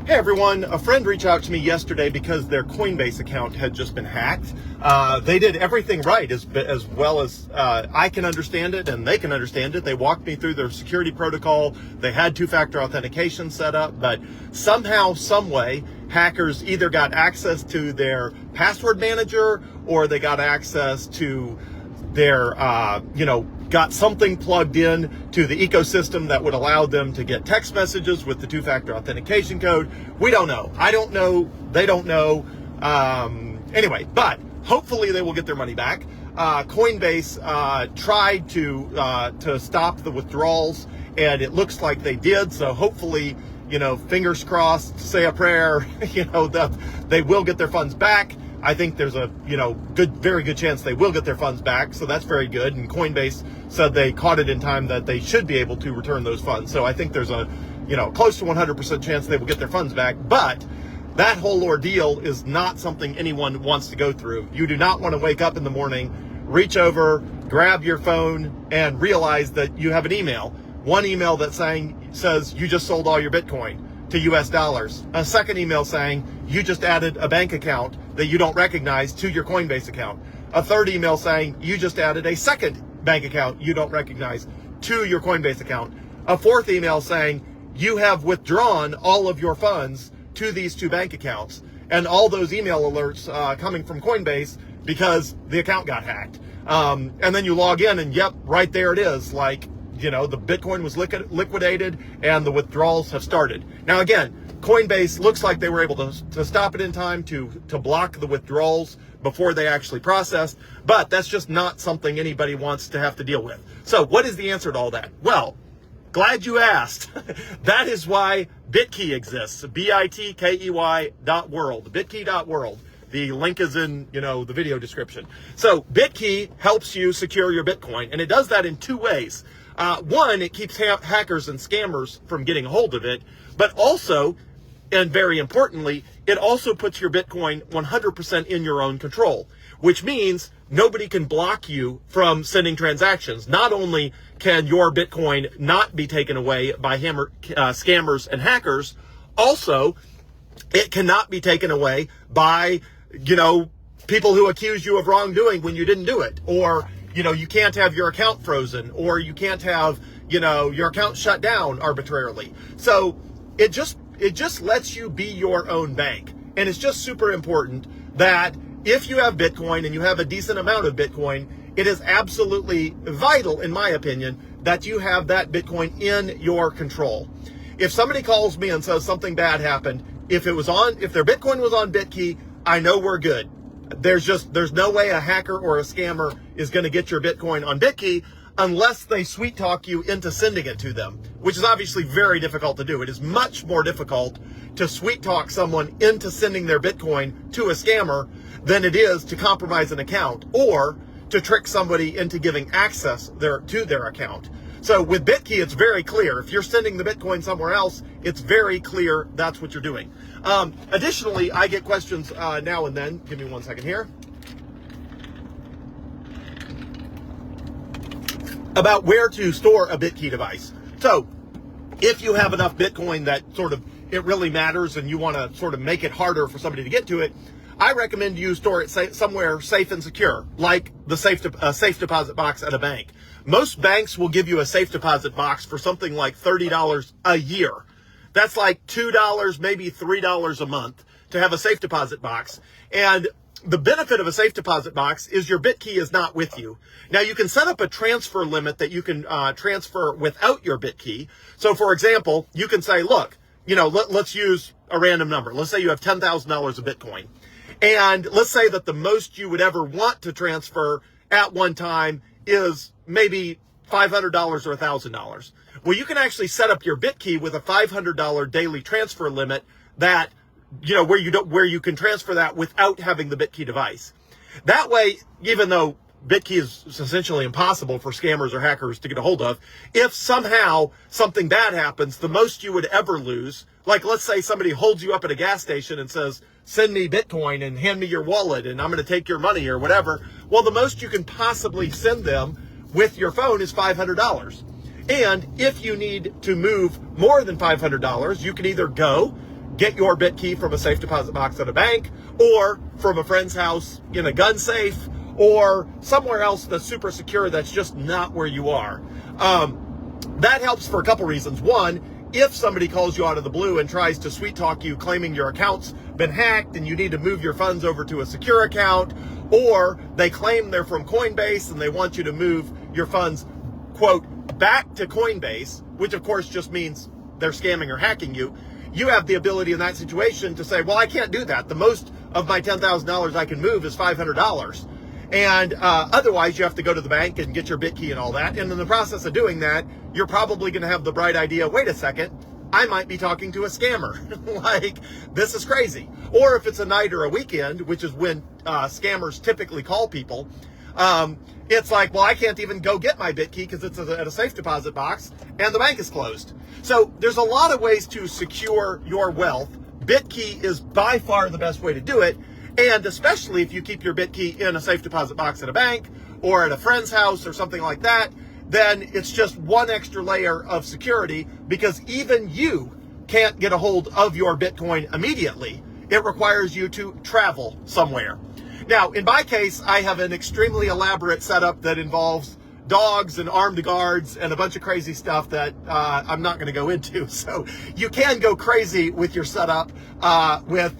Hey everyone, a friend reached out to me yesterday because their Coinbase account had just been hacked. They did everything right as well as I can understand it and they can understand it. They walked me through their security protocol. They had two-factor authentication set up, but somehow, some way, hackers either got access to their password manager or they got access to their, got something plugged in to the ecosystem that would allow them to get text messages with the two-factor authentication code. We don't know. I don't know. They don't know. Anyway, but hopefully they will get their money back. Coinbase tried to stop the withdrawals, and it looks like they did. So hopefully, fingers crossed, say a prayer, that they will get their funds back. I think there's a, very good chance they will get their funds back. So that's very good. And Coinbase said they caught it in time that they should be able to return those funds. So I think there's a, close to 100% chance they will get their funds back. But that whole ordeal is not something anyone wants to go through. You do not want to wake up in the morning, reach over, grab your phone, and realize that you have an email. One email that says you just sold all your Bitcoin to US dollars. A second email saying you just added a bank account that you don't recognize to your Coinbase account. A third email saying you just added a second bank account you don't recognize to your Coinbase account. A fourth email saying you have withdrawn all of your funds to these two bank accounts. And all those email alerts coming from Coinbase because the account got hacked. And then you log in and yep, right there it is. The Bitcoin was liquidated and the withdrawals have started. Now again, Coinbase looks like they were able to stop it in time to block the withdrawals before they actually processed, but that's just not something anybody wants to have to deal with. So what is the answer to all that? Well, glad you asked. That is why BitKey exists, BITKEY.world, bitkey.world. The link is in, the video description. So BitKey helps you secure your Bitcoin, and it does that in two ways. One, it keeps hackers and scammers from getting a hold of it, but also, and very importantly, it also puts your Bitcoin 100% in your own control, which means nobody can block you from sending transactions. Not only can your Bitcoin not be taken away by scammers and hackers, also, it cannot be taken away by, people who accuse you of wrongdoing when you didn't do it, or you can't have your account frozen, or you can't have, your account shut down arbitrarily. So it just lets you be your own bank. And it's just super important that if you have Bitcoin and you have a decent amount of Bitcoin, it is absolutely vital, in my opinion, that you have that Bitcoin in your control. If somebody calls me and says something bad happened, if their Bitcoin was on BitKey, I know we're good. There's no way a hacker or a scammer is going to get your Bitcoin on BitKey unless they sweet talk you into sending it to them, which is obviously very difficult to do. It is much more difficult to sweet talk someone into sending their Bitcoin to a scammer than it is to compromise an account or to trick somebody into giving access to their account. So with BitKey, it's very clear. If you're sending the Bitcoin somewhere else, it's very clear that's what you're doing. Additionally, I get questions now and then. Give me 1 second here. About where to store a BitKey device. So if you have enough Bitcoin that it really matters and you want to sort of make it harder for somebody to get to it, I recommend you store it somewhere safe and secure, like the safe deposit box at a bank. Most banks will give you a safe deposit box for something like $30 a year. That's like $2, maybe $3 a month to have a safe deposit box. And the benefit of a safe deposit box is your BitKey is not with you. Now you can set up a transfer limit that you can transfer without your BitKey. So for example, you can say, look, let's use a random number. Let's say you have $10,000 of Bitcoin. And let's say that the most you would ever want to transfer at one time is maybe $500 or $1,000. Well, you can actually set up your BitKey with a $500 daily transfer limit that, where you can transfer that without having the BitKey device. That way, even though BitKey is essentially impossible for scammers or hackers to get a hold of, if somehow something bad happens, the most you would ever lose, like let's say somebody holds you up at a gas station and says, send me Bitcoin and hand me your wallet and I'm going to take your money or whatever. Well, the most you can possibly send them with your phone is $500. And if you need to move more than $500, you can either go get your BitKey from a safe deposit box at a bank, or from a friend's house in a gun safe, or somewhere else that's super secure that's just not where you are. That helps for a couple reasons. One, if somebody calls you out of the blue and tries to sweet talk you claiming your account's been hacked and you need to move your funds over to a secure account, or they claim they're from Coinbase and they want you to move your funds, quote, back to Coinbase, which of course just means they're scamming or hacking you, you have the ability in that situation to say, well, I can't do that. The most of my $10,000 I can move is $500. And otherwise, you have to go to the bank and get your BitKey and all that. And in the process of doing that, you're probably going to have the bright idea, wait a second, I might be talking to a scammer. Like, this is crazy. Or if it's a night or a weekend, which is when scammers typically call people, it's like, well, I can't even go get my BitKey because it's at a safe deposit box and the bank is closed. So there's a lot of ways to secure your wealth. BitKey is by far the best way to do it. And especially if you keep your BitKey in a safe deposit box at a bank or at a friend's house or something like that, then it's just one extra layer of security, because even you can't get a hold of your Bitcoin immediately. It requires you to travel somewhere. Now, in my case, I have an extremely elaborate setup that involves dogs and armed guards and a bunch of crazy stuff that I'm not going to go into. So you can go crazy with your setup with,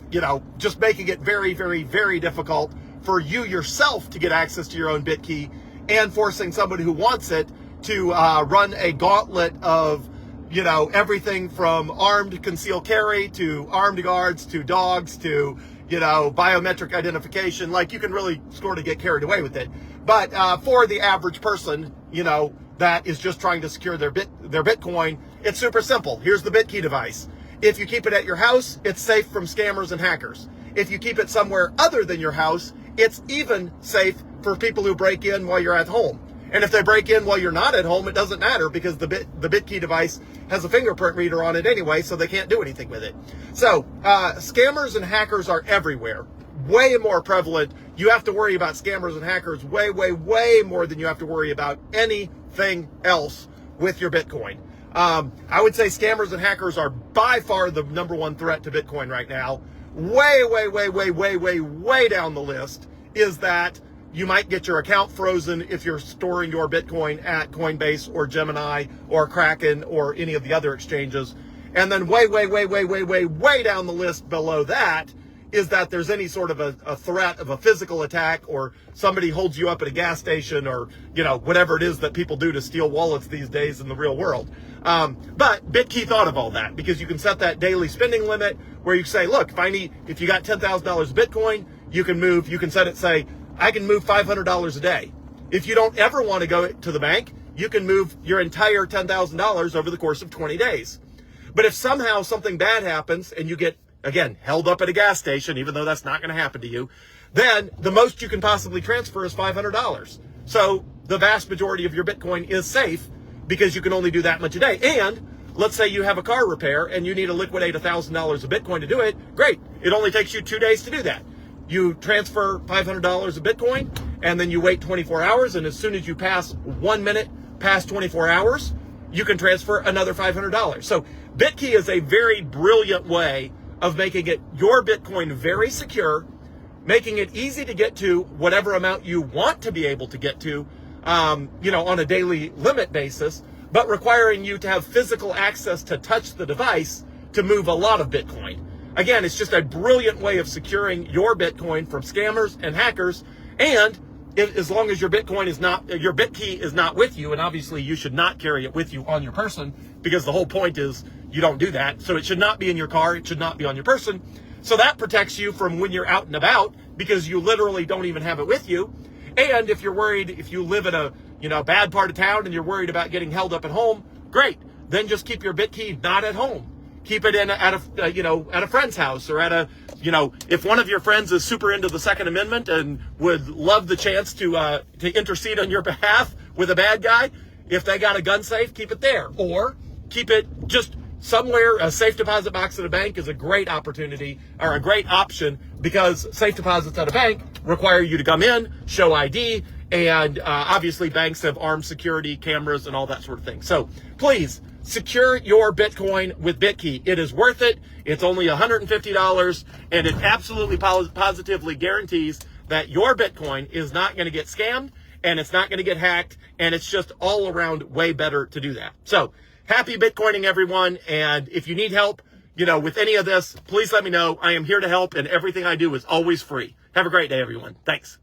just making it very, very, very difficult for you yourself to get access to your own BitKey, and forcing somebody who wants it to run a gauntlet of, everything from armed concealed carry to armed guards to dogs to, biometric identification. Like, you can really sort of get carried away with it. But for the average person, that is just trying to secure their Bitcoin, it's super simple. Here's the BitKey device. If you keep it at your house, it's safe from scammers and hackers. If you keep it somewhere other than your house, it's even safe for people who break in while you're at home. And if they break in while you're not at home, it doesn't matter, because the BitKey device has a fingerprint reader on it anyway, so they can't do anything with it. So scammers and hackers are everywhere. Way more prevalent. You have to worry about scammers and hackers way, way, way more than you have to worry about anything else with your Bitcoin. I would say scammers and hackers are by far the number one threat to Bitcoin right now. Way, way, way, way, way, way, way down the list is that you might get your account frozen if you're storing your Bitcoin at Coinbase or Gemini or Kraken or any of the other exchanges. And then way, way, way, way, way, way, way down the list below that is that there's any sort of a threat of a physical attack, or somebody holds you up at a gas station, or, whatever it is that people do to steal wallets these days in the real world. But BitKey thought of all that, because you can set that daily spending limit where you say, look, if you got $10,000 of Bitcoin, you can set it, say, I can move $500 a day. If you don't ever want to go to the bank, you can move your entire $10,000 over the course of 20 days. But if somehow something bad happens and you get, again, held up at a gas station, even though that's not going to happen to you, then the most you can possibly transfer is $500. So the vast majority of your Bitcoin is safe, because you can only do that much a day. And let's say you have a car repair and you need to liquidate $1,000 of Bitcoin to do it. Great. It only takes you 2 days to do that. You transfer $500 of Bitcoin, and then you wait 24 hours. And as soon as you pass 1 minute past 24 hours, you can transfer another $500. So BitKey is a very brilliant way of making it your Bitcoin very secure, making it easy to get to whatever amount you want to be able to get to, on a daily limit basis, but requiring you to have physical access to touch the device to move a lot of Bitcoin. Again, it's just a brilliant way of securing your Bitcoin from scammers and hackers. And as long as your BitKey is not with you, and obviously you should not carry it with you on your person, because the whole point is you don't do that. So it should not be in your car. It should not be on your person. So that protects you from when you're out and about, because you literally don't even have it with you. And if you're worried, if you live in a bad part of town and you're worried about getting held up at home, great. Then just keep your BitKey not at home. Keep it at a friend's house, or if one of your friends is super into the Second Amendment and would love the chance to intercede on your behalf with a bad guy, if they got a gun safe, keep it there, or keep it just somewhere. A safe deposit box at a bank is a great opportunity, or a great option, because safe deposits at a bank require you to come in, show ID, and obviously banks have armed security cameras and all that sort of thing. So please secure your Bitcoin with BitKey. It is worth it. It's only $150, and it absolutely positively guarantees that your Bitcoin is not going to get scammed, and it's not going to get hacked, and it's just all around way better to do that. So happy Bitcoining, everyone. And if you need help, with any of this, please let me know. I am here to help, and everything I do is always free. Have a great day, everyone. Thanks.